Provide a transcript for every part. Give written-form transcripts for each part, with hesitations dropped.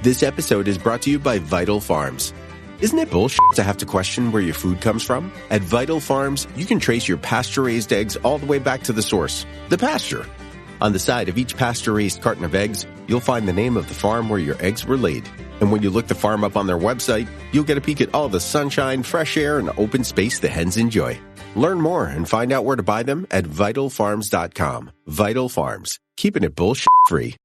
This episode is brought to you by Vital Farms. Isn't it bullshit to have to question where your food comes from? At Vital Farms, you can trace your pasture-raised eggs all the way back to the source, the pasture. On the side of each pasture-raised carton of eggs, you'll find the name of the farm where your eggs were laid. And when you look the farm up on their website, you'll get a peek at all the sunshine, fresh air, and open space the hens enjoy. Learn more and find out where to buy them at vitalfarms.com. Vital Farms, keeping it bullshit-free.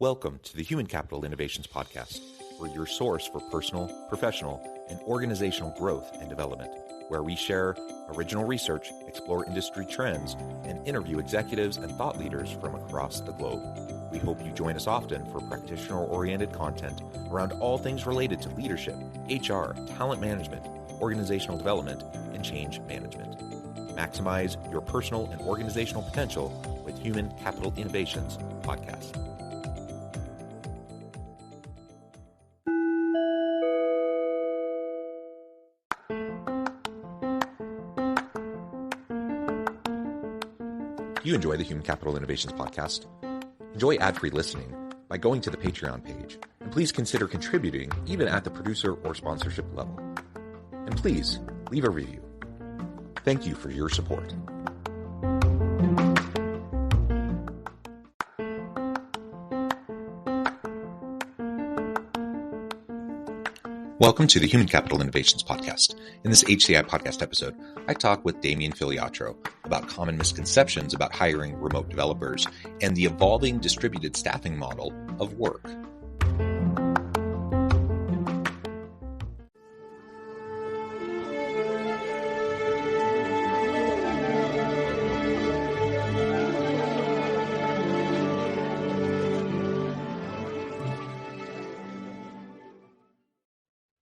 Welcome to the Human Capital Innovations Podcast. We're your source for personal, professional, and organizational growth and development, where we share original research, explore industry trends, and interview executives and thought leaders from across the globe. We hope you join us often for practitioner-oriented content around all things related to leadership, HR, talent management, organizational development, and change management. Maximize your personal and organizational potential with Human Capital Innovations Podcast. You enjoy the Human Capital Innovations Podcast? Enjoy ad-free listening by going to the Patreon page, and please consider contributing even at the producer or sponsorship level. And please leave a review. Thank you for your support. Welcome to the Human Capital Innovations Podcast. In this HCI podcast episode, I talk with Damien Filiatrault about common misconceptions about hiring remote developers and the evolving distributed staffing model of work.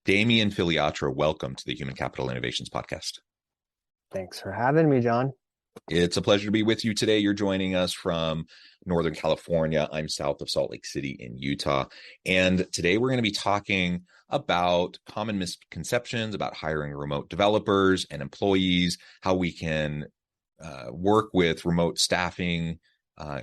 Damien Filiatrault, welcome to the Human Capital Innovations Podcast. Thanks for having me, John. It's a pleasure to be with you today. You're joining us from Northern California. I'm south of Salt Lake City in Utah. And today we're going to be talking about common misconceptions about hiring remote developers and employees, how we can work with remote staffing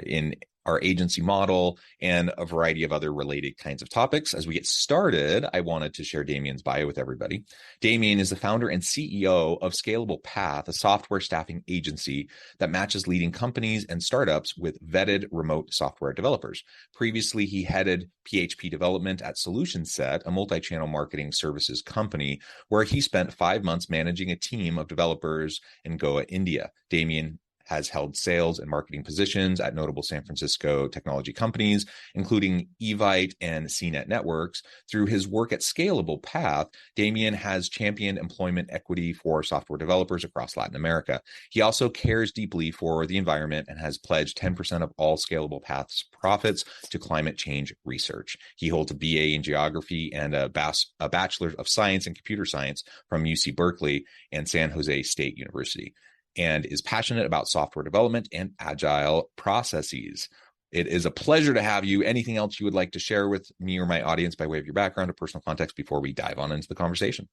in our agency model, and a variety of other related kinds of topics. As we get started, I wanted to share Damien's bio with everybody. Damien is the founder and CEO of Scalable Path, a software staffing agency that matches leading companies and startups with vetted remote software developers. Previously, he headed PHP development at Solution Set, a multi-channel marketing services company, where he spent 5 months managing a team of developers in Goa, India. Damien has held sales and marketing positions at notable San Francisco technology companies, including Evite and CNET Networks. Through his work at Scalable Path, Damien has championed employment equity for software developers across Latin America. He also cares deeply for the environment and has pledged 10% of all Scalable Path's profits to climate change research. He holds a BA in geography and a Bachelor of Science in computer science from UC Berkeley and San Jose State University, and is passionate about software development and agile processes. It is a pleasure to have you. Anything else you would like to share with me or my audience by way of your background or personal context before we dive on into the conversation?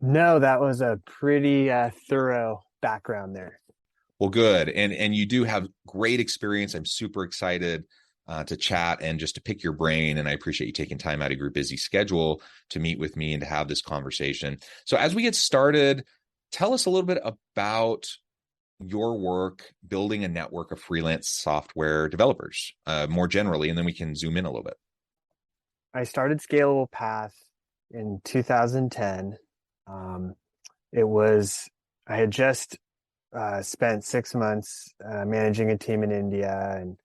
No, that was a pretty thorough background there. Well, good. And you do have great experience. I'm super excited to chat and just to pick your brain. And I appreciate you taking time out of your busy schedule to meet with me and to have this conversation. So as we get started, tell us a little bit about your work building a network of freelance software developers, more generally, and then we can zoom in a little bit. I started Scalable Path in 2010. I had just spent 6 months managing a team in India, and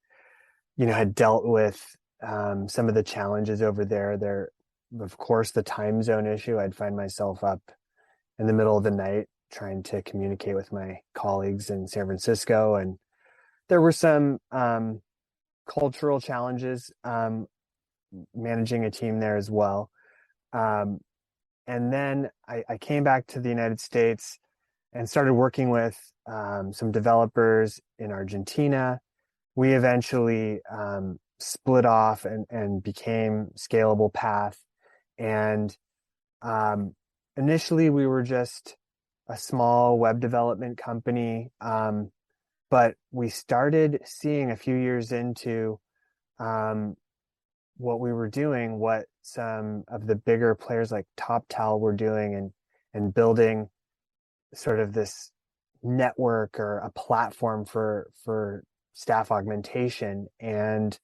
had dealt with some of the challenges over there. There, of course, the time zone issue. I'd find myself up in the middle of the night trying to communicate with my colleagues in San Francisco. And there were some cultural challenges managing a team there as well. And then I came back to the United States and started working with some developers in Argentina. We eventually split off and became Scalable Path. And initially we were just a small web development company, but we started seeing a few years into what we were doing, what some of the bigger players like TopTal were doing, and building sort of this network or a platform for staff augmentation. And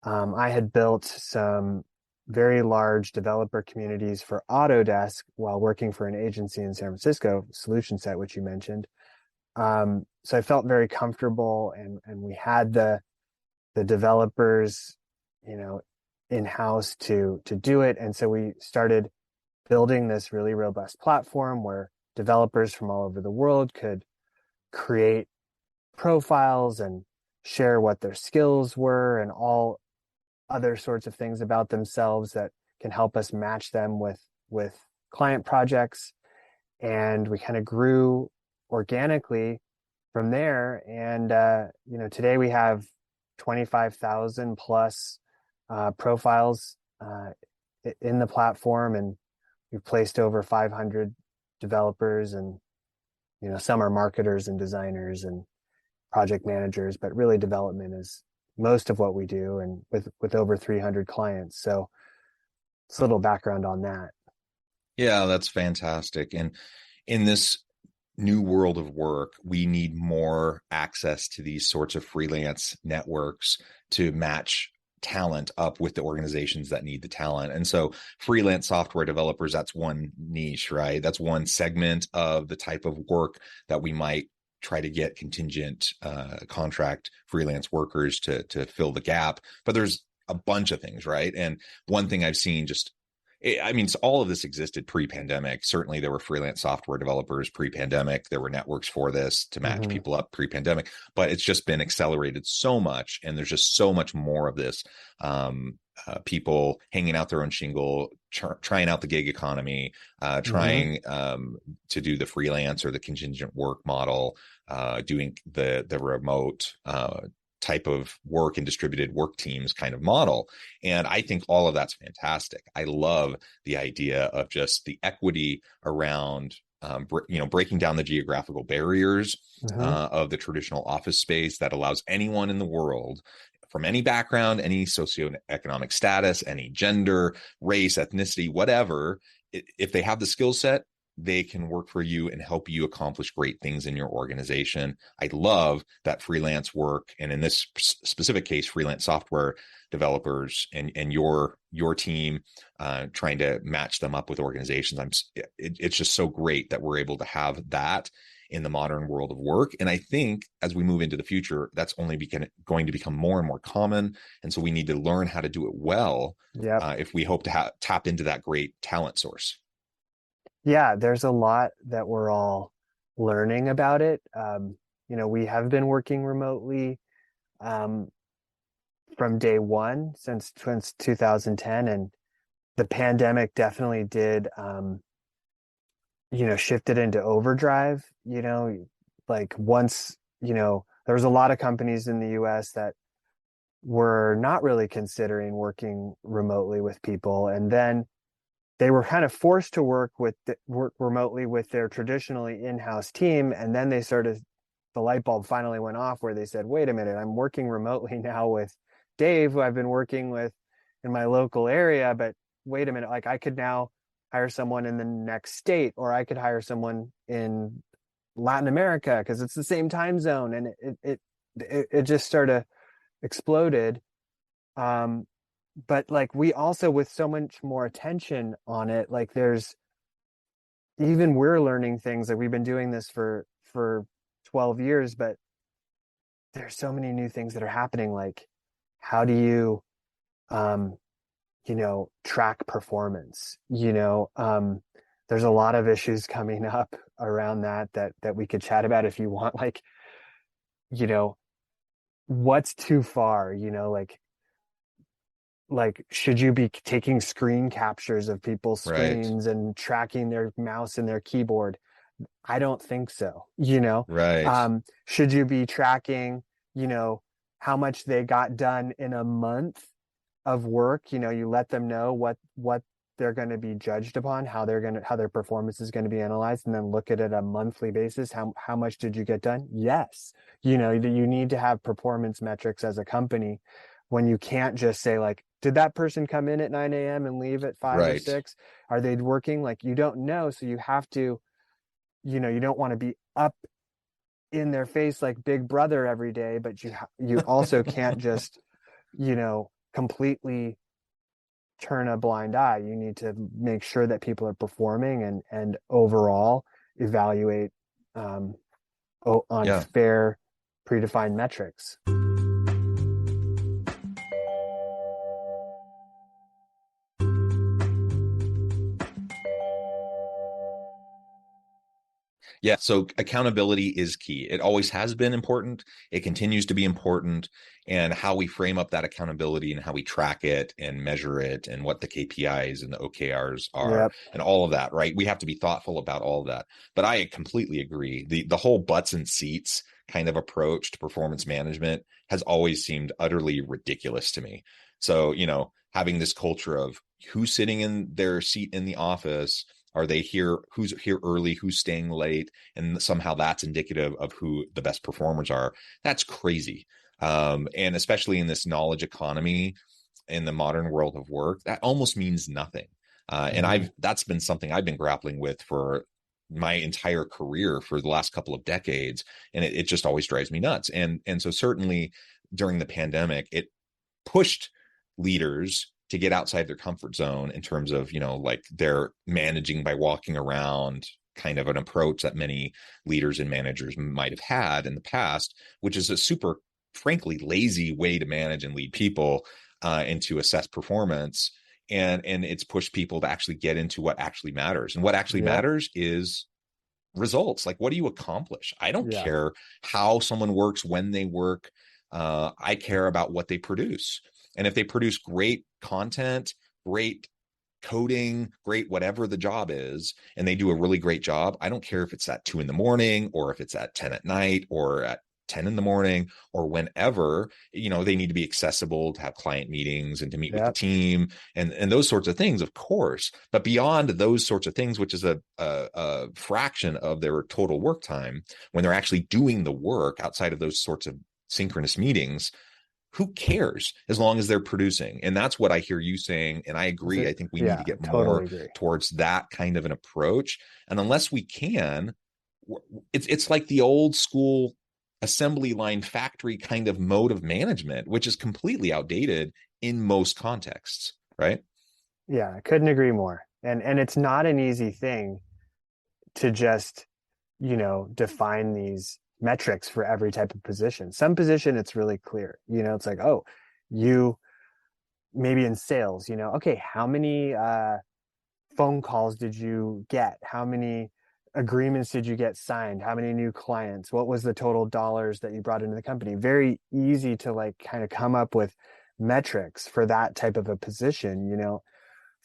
I had built some very large developer communities for Autodesk while working for an agency in San Francisco, Solution Set, which you mentioned. So I felt very comfortable, and we had the developers, in-house to do it. And so we started building this really robust platform where developers from all over the world could create profiles and share what their skills were and all other sorts of things about themselves that can help us match them with client projects. And we kind of grew organically from there. And today we have 25,000 plus profiles in the platform, and we've placed over 500 developers, and some are marketers and designers and project managers, but really development is most of what we do, and with over 300 clients. So it's a little background on that. Yeah, that's fantastic. And in this new world of work, we need more access to these sorts of freelance networks to match talent up with the organizations that need the talent. And so freelance software developers, that's one niche, right? That's one segment of the type of work that we might try to get contingent contract freelance workers to fill the gap. But there's a bunch of things, right? And one thing I've seen all of this existed pre-pandemic. Certainly there were freelance software developers pre-pandemic. There were networks for this to match people up pre-pandemic, but it's just been accelerated so much. And there's just so much more of this. People hanging out their own shingle, trying out the gig economy, trying to do the freelance or the contingent work model, doing the remote type of work and distributed work teams kind of model. And I think all of that's fantastic. I love the idea of just the equity around, breaking down the geographical barriers of the traditional office space that allows anyone in the world from any background, any socioeconomic status, any gender, race, ethnicity, whatever, if they have the skill set, they can work for you and help you accomplish great things in your organization. I love that freelance work, and in this specific case, freelance software developers and your team trying to match them up with organizations. It's just so great that we're able to have that in the modern world of work. And I think as we move into the future, that's only going to become more and more common. And so we need to learn how to do it well if we hope to tap into that great talent source. Yeah, there's a lot that we're all learning about it. We have been working remotely from day one since 2010, and the pandemic definitely did, shifted into overdrive. Like once, there was a lot of companies in the US that were not really considering working remotely with people, and then they were kind of forced to work remotely with their traditionally in-house team. And then the light bulb finally went off where they said, wait a minute, I'm working remotely now with Dave, who I've been working with in my local area. But wait a minute, like I could now hire someone in the next state, or I could hire someone in Latin America because it's the same time zone. And it just sort of exploded. But like we also, with so much more attention on it, like we're learning things. Like we've been doing this for 12 years, but there's so many new things that are happening. Like how do you track performance? There's a lot of issues coming up around that we could chat about if you want. Like what's too far? Like should you be taking screen captures of people's screens and tracking their mouse and their keyboard? I don't think so. Should you be tracking how much they got done in a month of work? You let them know what they're going to be judged upon, how their performance is going to be analyzed, and then look at it a monthly basis. How much did you get done? Yes. You need to have performance metrics as a company, when you can't just say like, did that person come in at 9 a.m. and leave at 5 or Right. 6? Are they working? Like, you don't know. So you have to, you don't want to be up in their face like Big Brother every day, but you also can't just, completely turn a blind eye. You need to make sure that people are performing and overall evaluate um, on Yeah. fair predefined metrics. Yeah, so accountability is key. It always has been important. It continues to be important. And how we frame up that accountability and how we track it and measure it and what the KPIs and the OKRs are Yep. and all of that, right? We have to be thoughtful about all of that. But I completely agree. The whole butts and seats kind of approach to performance management has always seemed utterly ridiculous to me. So, having this culture of who's sitting in their seat in the office, are they here? Who's here early? Who's staying late? And somehow that's indicative of who the best performers are. That's crazy. And especially in this knowledge economy, in the modern world of work, that almost means nothing. And Mm-hmm. that's been something I've been grappling with for my entire career for the last couple of decades, and it just always drives me nuts. And so certainly during the pandemic, it pushed leaders to get outside their comfort zone in terms of, like they're managing by walking around, kind of an approach that many leaders and managers might have had in the past, which is a super, frankly, lazy way to manage and lead people and to assess performance. And it's pushed people to actually get into what actually matters. And what actually Yep. matters is results. Like, what do you accomplish? I don't Yeah. care how someone works, when they work. I care about what they produce. And if they produce great content, great coding, great whatever the job is, and they do a really great job, I don't care if it's at 2 a.m. or if it's at 10 at night or at 10 in the morning or whenever. They need to be accessible to have client meetings and to meet with the Yep. team and those sorts of things, of course. But beyond those sorts of things, which is a fraction of their total work time, when they're actually doing the work outside of those sorts of synchronous meetings, who cares as long as they're producing? And that's what I hear you saying. And I agree. I think we need Yeah, to get totally more agree. towards that kind of an approach. And unless we can, it's like the old school assembly line factory kind of mode of management, which is completely outdated in most contexts, right? Yeah, I couldn't agree more. And it's not an easy thing to just, define these metrics for every type of position. Some position it's really clear. It's like, oh, you maybe in sales, okay, how many phone calls did you get? How many agreements did you get signed? How many new clients? What was the total dollars that you brought into the company? Very easy to like kind of come up with metrics for that type of a position.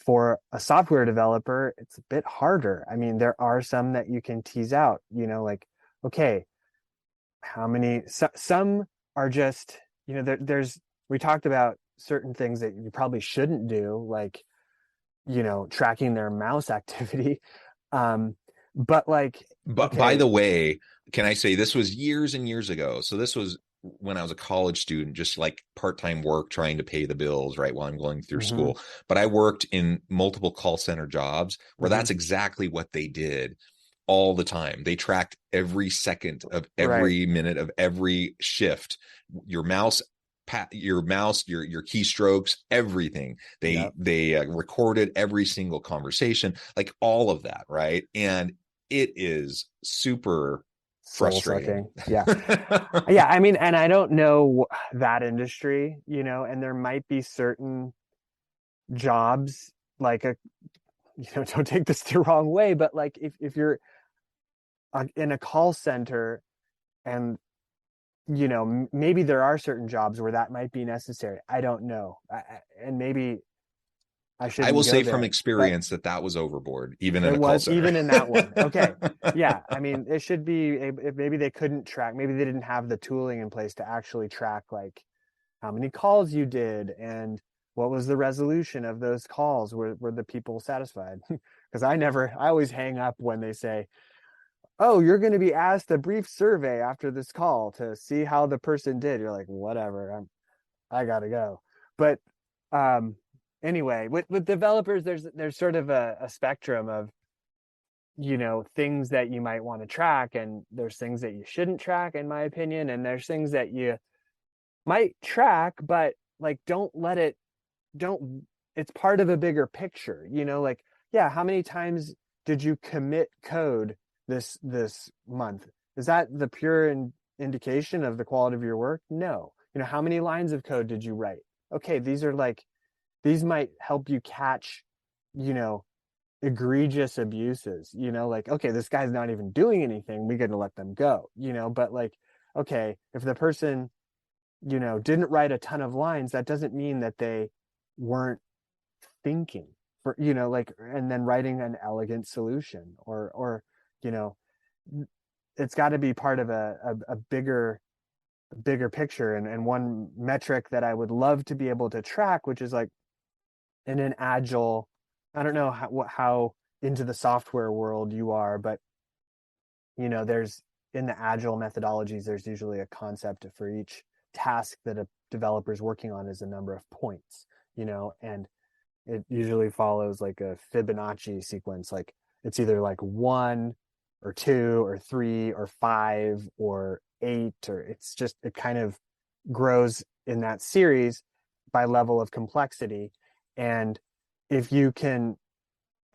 For a software developer, it's a bit harder. I mean, there are some that you can tease out, like, okay, how many, some are just, we talked about certain things that you probably shouldn't do, like, tracking their mouse activity. Um, but like, But by okay, the way, can I say this was years and years ago? So this was when I was a college student, just like part-time work, trying to pay the bills, right, while I'm going through mm-hmm, school. But I worked in multiple call center jobs where mm-hmm, that's exactly what they did all the time. They tracked every second of right, every minute of every shift. Your mouse your keystrokes, everything. yeah, They recorded every single conversation, like all of that, right? And it is super soul frustrating. sucking. Yeah. Yeah, I mean, and I don't know that industry, and there might be certain jobs like don't take this the wrong way, but like if you're in a call center and maybe there are certain jobs where that might be necessary. I don't know. And maybe I I will shouldn't go say from there, but experience that was overboard, even in it a call was center. even in that one. Okay. Yeah. I mean, it should be, if maybe they couldn't track, maybe they didn't have the tooling in place to actually track like how many calls you did and what was the resolution of those calls. Were the people satisfied? Because I always hang up when they say, oh, you're going to be asked a brief survey after this call to see how the person did. You're like, whatever, I gotta go. But Anyway, with developers, there's sort of a spectrum of, things that you might want to track, and there's things that you shouldn't track, in my opinion, and there's things that you might track, but like don't it's part of a bigger picture, like, yeah, how many times did you commit code this month? Is that the pure indication of the quality of your work? No. How many lines of code did you write? Okay, these might help you catch, egregious abuses, like, okay, this guy's not even doing anything, we got to let them go, but like, okay, if the person, didn't write a ton of lines, that doesn't mean that they weren't thinking for, like, and then writing an elegant solution, or it's got to be part of a bigger picture. And one metric that I would love to be able to track, which is like in an agile, I don't know how into the software world you are, but there's, in the agile methodologies, there's usually a concept for each task that a developer is working on is a number of points, and it usually follows like a Fibonacci sequence. Like it's either like 1 or 2 or 3 or 5 or 8, or it kind of grows in that series by level of complexity. And if you can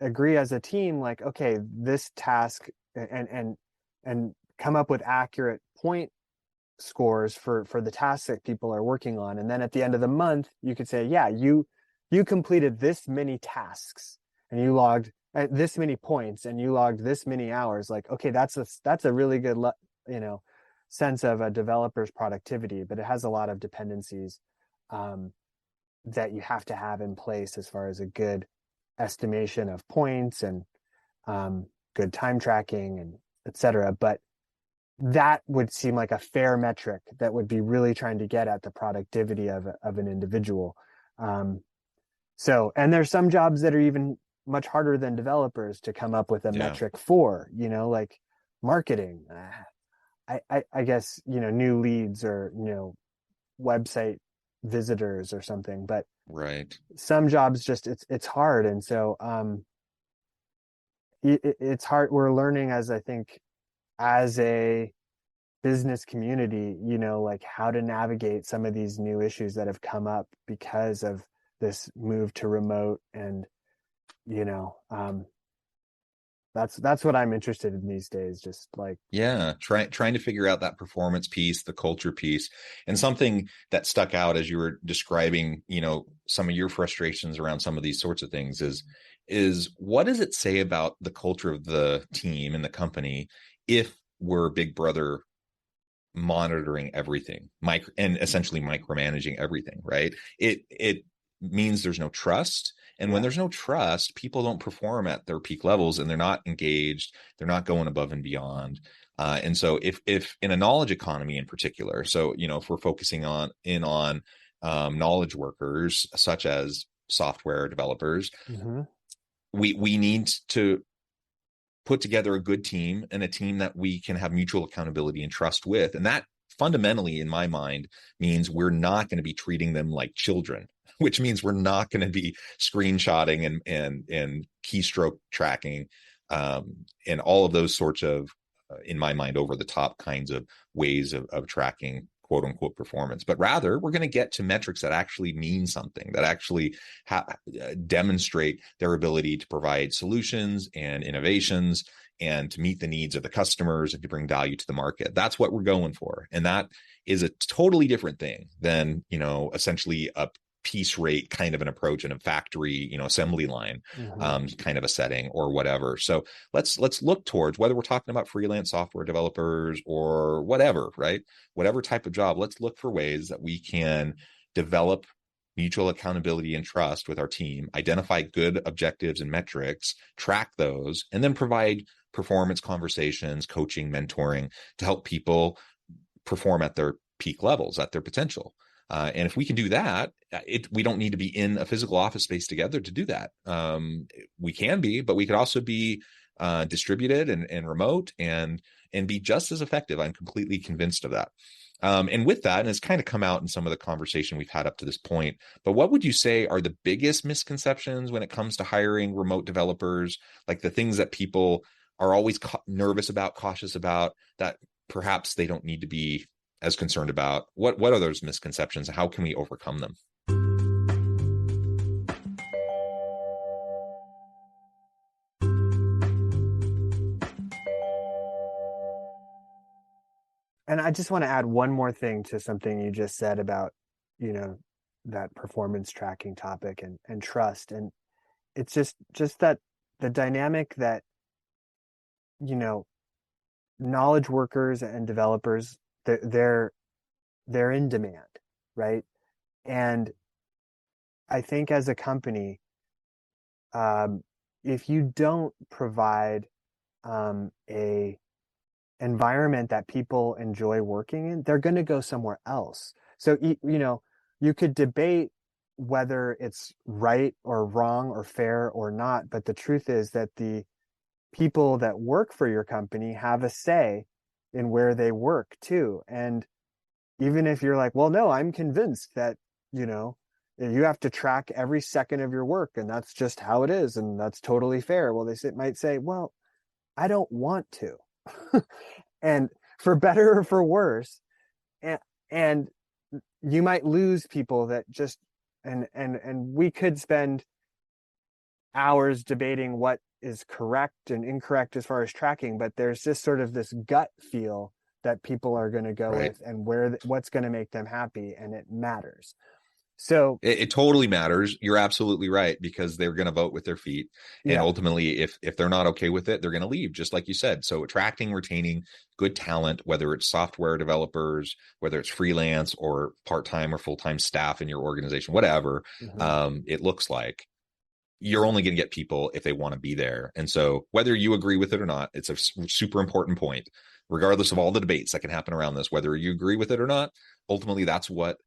agree as a team, like, okay, this task, and come up with accurate point scores for the tasks that people are working on, and then at the end of the month you could say, yeah, you completed this many tasks, and you logged this many points, and you logged this many hours. Like, okay, that's a really good sense of a developer's productivity, but it has a lot of dependencies that you have to have in place as far as a good estimation of points and good time tracking and etc. But that would seem like a fair metric that would be really trying to get at the productivity of an individual. So, and there's some jobs that are even much harder than developers to come up with a metric for, like marketing. I guess, new leads, or, website visitors or something, but right, some jobs just it's hard. And so it's hard. We're learning, as I think, as a business community, like how to navigate some of these new issues that have come up because of this move to remote. And that's what I'm interested in these days, just like, trying to figure out that performance piece, the culture piece. And something that stuck out as you were describing, some of your frustrations around some of these sorts of things is what does it say about the culture of the team and the company if we're Big Brother monitoring everything, and essentially micromanaging everything, right? It means there's no trust. And when there's no trust, people don't perform at their peak levels, and they're not engaged. They're not going above and beyond. And so if in a knowledge economy in particular, so, if we're focusing on knowledge workers, such as software developers, we need to put together a good team, and a team that we can have mutual accountability and trust with. And that fundamentally, in my mind, means we're not going to be treating them like children, which means we're not going to be screenshotting and keystroke tracking and all of those sorts of, in my mind, over the top kinds of ways of tracking quote unquote performance. But rather, we're going to get to metrics that actually mean something, that actually demonstrate their ability to provide solutions and innovations and to meet the needs of the customers and to bring value to the market. That's what we're going for. And that is a totally different thing than, essentially a piece rate kind of an approach in a factory, assembly line kind of a setting or whatever. So let's look towards, whether we're talking about freelance software developers or whatever, right? Whatever type of job, let's look for ways that we can develop mutual accountability and trust with our team, identify good objectives and metrics, track those, and then provide performance conversations, coaching, mentoring to help people perform at their peak levels, at their potential. And if we can do that, we don't need to be in a physical office space together to do that. We can be, but we could also be distributed and remote and be just as effective. I'm completely convinced of that. And with that, and it's kind of come out in some of the conversation we've had up to this point, but what would you say are the biggest misconceptions when it comes to hiring remote developers? Like the things that people are always nervous about, cautious about, that perhaps they don't need to be as concerned about? What are those misconceptions? How can we overcome them? And I just want to add one more thing to something you just said about, that performance tracking topic and trust. And it's just that the dynamic that, knowledge workers and developers, they're in demand, right? And I think as a company, if you don't provide a environment that people enjoy working in, they're going to go somewhere else. So, you could debate whether it's right or wrong or fair or not, but the truth is that the people that work for your company have a say in where they work too. And even if you're like, well, no, I'm convinced that, you have to track every second of your work and that's just how it is and that's totally fair. Well, might say, well, I don't want to. And for better or for worse, and you might lose people that just and we could spend hours debating what is correct and incorrect as far as tracking, but there's just sort of this gut feel that people are going to go Right. with and what's going to make them happy, and it matters. So it totally matters. You're absolutely right, because they're going to vote with their feet. And yeah. ultimately, if they're not okay with it, they're going to leave, just like you said. So attracting, retaining good talent, whether it's software developers, whether it's freelance or part-time or full-time staff in your organization, whatever it looks like, you're only going to get people if they want to be there. And so whether you agree with it or not, it's a super important point, regardless of all the debates that can happen around this, whether you agree with it or not. Ultimately, that's what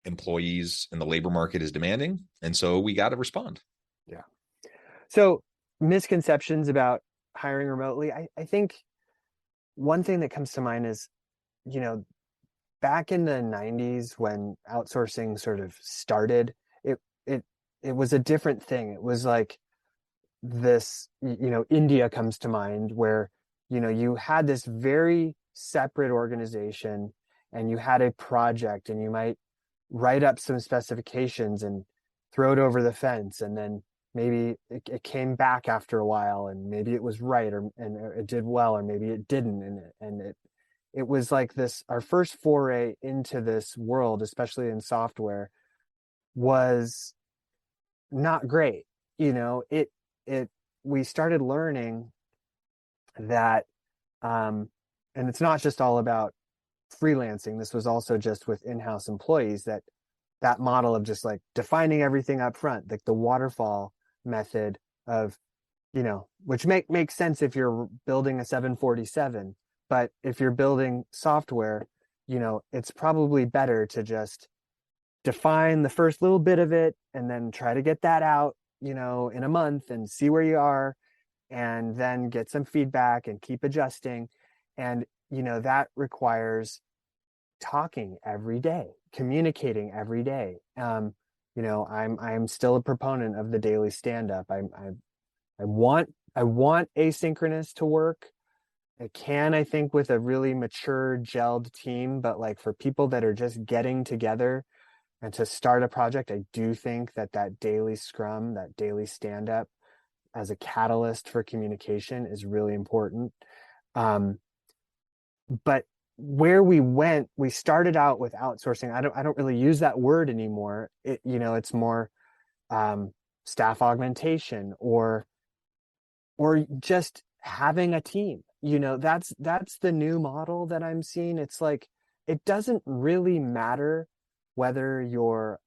employees in the labor market is demanding. And so we got to respond. Yeah. So misconceptions about hiring remotely. I think one thing that comes to mind is, back in the 90s when outsourcing sort of started, it was a different thing. It was like this, India comes to mind, where, you had this very separate organization and you had a project and you might write up some specifications and throw it over the fence, and then maybe it came back after a while and maybe it was right, and it did well, or maybe it didn't, and it was like this. Our first foray into this world, especially in software, was not great. It we started learning that and it's not just all about freelancing. This was also just with in-house employees, that model of just like defining everything up front, like the waterfall method of, which makes sense if you're building a 747, but if you're building software, it's probably better to just define the first little bit of it and then try to get that out, in a month and see where you are, and then get some feedback and keep adjusting. And, that requires talking every day, communicating every day. I'm still a proponent of the daily stand-up. I want asynchronous to work. It can, I think, with a really mature, gelled team, but like for people that are just getting together and to start a project, I do think that daily scrum, that daily stand-up as a catalyst for communication is really important. But where we started out with outsourcing. I don't really use that word anymore. It's more staff augmentation or just having a team. That's the new model that I'm seeing. It's like, it doesn't really matter whether you're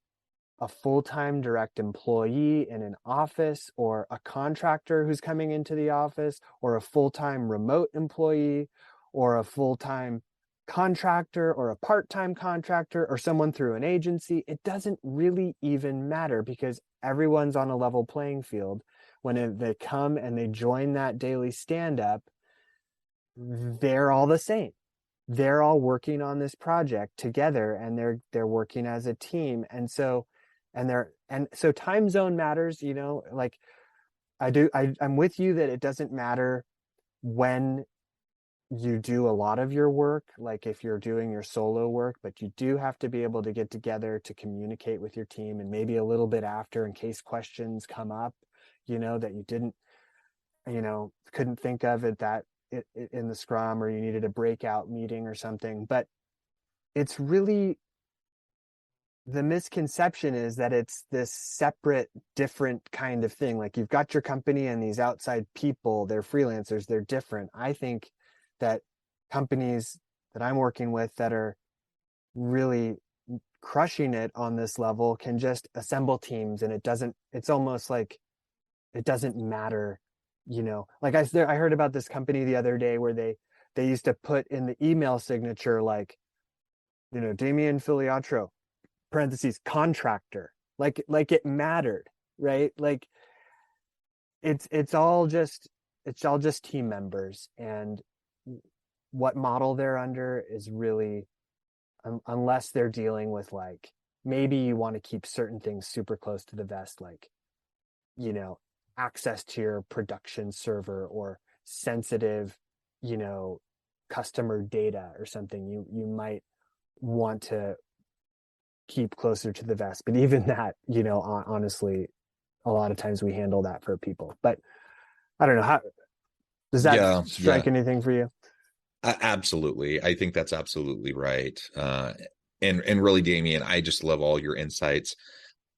a full-time direct employee in an office or a contractor who's coming into the office, or a full-time remote employee, or a full-time contractor, or a part-time contractor, or someone through an agency. It doesn't really even matter, because everyone's on a level playing field. When they come and they join that daily stand-up, they're all the same. they're all working on this project together, and they're working as a team. And so time zone matters, like I'm with you that it doesn't matter when you do a lot of your work, like if you're doing your solo work, but you do have to be able to get together to communicate with your team, and maybe a little bit after in case questions come up, that you didn't, couldn't think of it in the scrum, or you needed a breakout meeting or something. But it's really, the misconception is that it's this separate, different kind of thing. Like you've got your company and these outside people, they're freelancers, they're different. I think that companies that I'm working with that are really crushing it on this level can just assemble teams, and it's almost like it doesn't matter, like I heard about this company the other day where they used to put in the email signature, like, Damien Filiatrault, parentheses, contractor, like it mattered, right? Like it's all just team members, and what model they're under is really, unless they're dealing with, like, maybe you want to keep certain things super close to the vest, like, access to your production server or sensitive, customer data or something, you might want to keep closer to the vest. But even that, honestly, a lot of times we handle that for people. But I don't know, how does that strike anything for you? Absolutely. I think that's absolutely right. And really, Damien, I just love all your insights.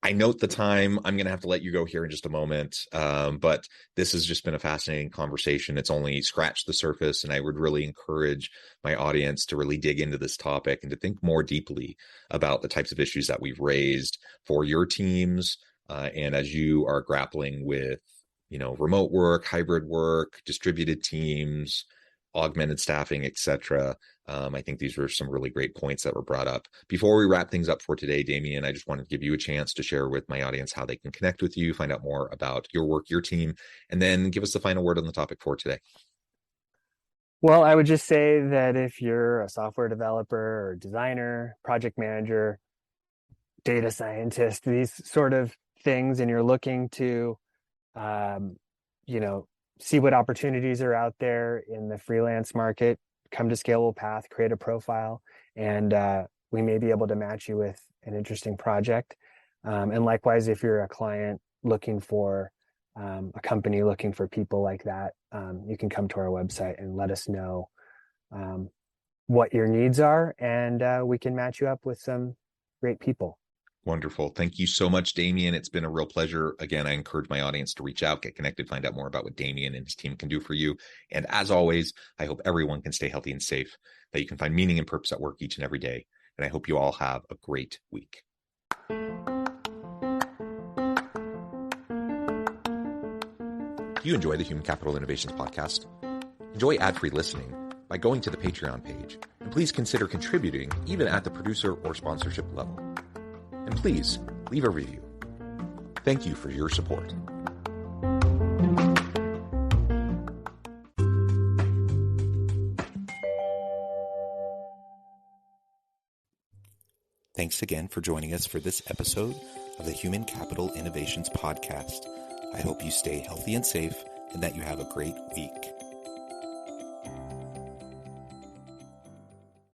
I note the time. I'm going to have to let you go here in just a moment. But this has just been a fascinating conversation. It's only scratched the surface, and I would really encourage my audience to really dig into this topic and to think more deeply about the types of issues that we've raised for your teams. And as you are grappling with, remote work, hybrid work, distributed teams, augmented staffing, etc. I think these were some really great points that were brought up. Before we wrap things up for today, Damien, I just wanted to give you a chance to share with my audience how they can connect with you, find out more about your work, your team, and then give us the final word on the topic for today. Well, I would just say that if you're a software developer or designer, project manager, data scientist, these sort of things, and you're looking to, see what opportunities are out there in the freelance market, come to Scalable Path, create a profile, and we may be able to match you with an interesting project. And likewise, if you're a client looking for a company looking for people like that, you can come to our website and let us know what your needs are, and we can match you up with some great people. Wonderful. Thank you so much, Damien. It's been a real pleasure. Again, I encourage my audience to reach out, get connected, find out more about what Damien and his team can do for you. And as always, I hope everyone can stay healthy and safe, that you can find meaning and purpose at work each and every day. And I hope you all have a great week. Do you enjoy the Human Capital Innovations podcast? Enjoy ad-free listening by going to the Patreon page. And please consider contributing even at the producer or sponsorship level. And please leave a review. Thank you for your support. Thanks again for joining us for this episode of the Human Capital Innovations podcast. I hope you stay healthy and safe, and that you have a great week.